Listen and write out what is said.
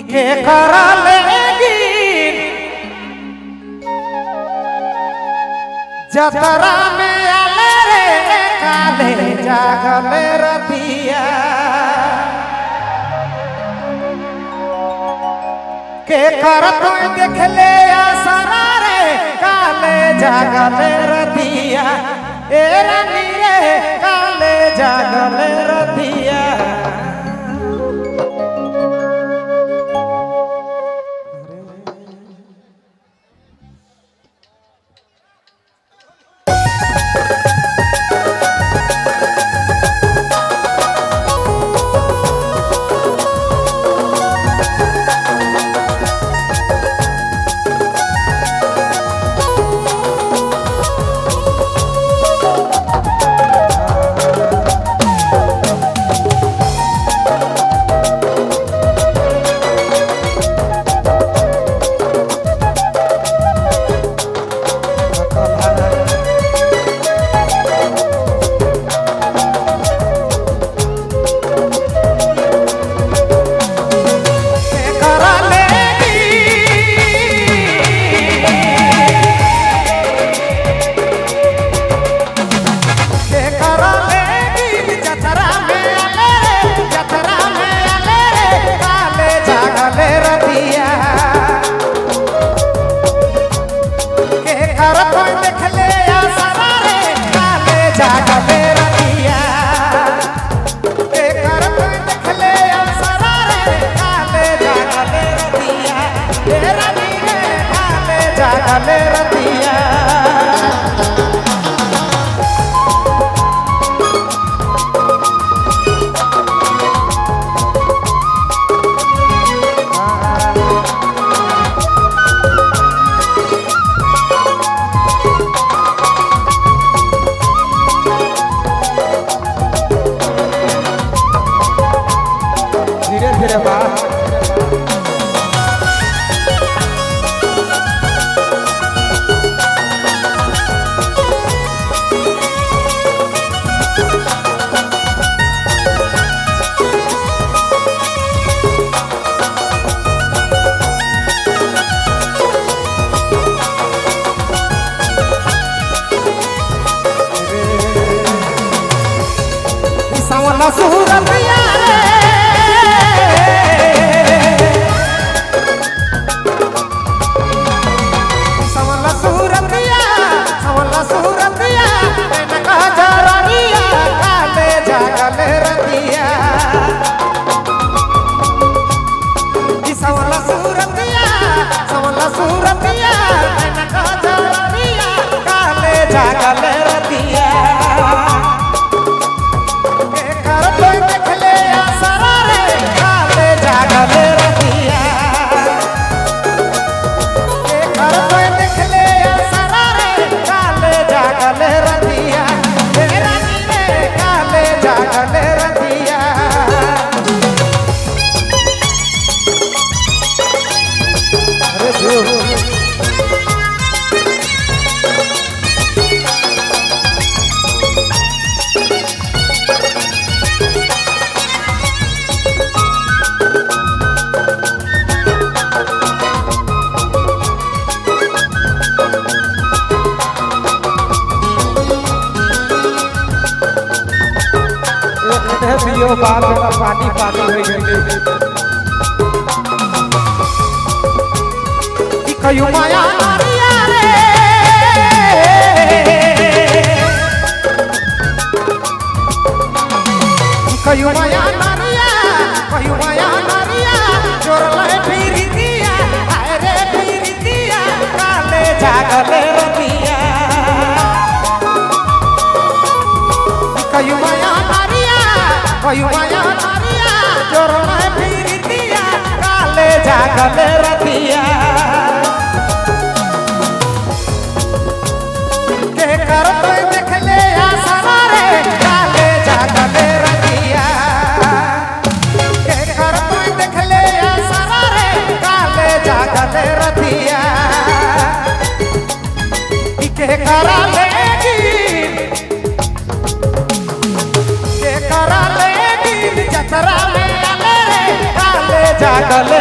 के करा लेगी जतरा में आले रे काले जागले रतिया के कर तो देख ले आसरा रे काले जागले रतिया ए रानी रे काले जागले रतिया जागले रतिया धीरे धीरे बात सूरतिया सवला सूरतिया सवला सूरतिया नका जरनिया काले जागले रतिया सवला सूरतिया नका जरनिया काले जागले रतिया पियो बाप का पानी पानी हो गई कयो माया नारिया रे कयो माया नारिया जोर ले फिरी दिया अरे फिरी दिया काले जागले रतिया कयो माया नारिया जोर ले फिरी दिया काले जागले रतिया के कर तो देख ले आसरा रे काले जागले रतिया के कर तो देख ले आसरा रे काले जागले रतिया के करा लेगी जतरा में आले रे काले जागले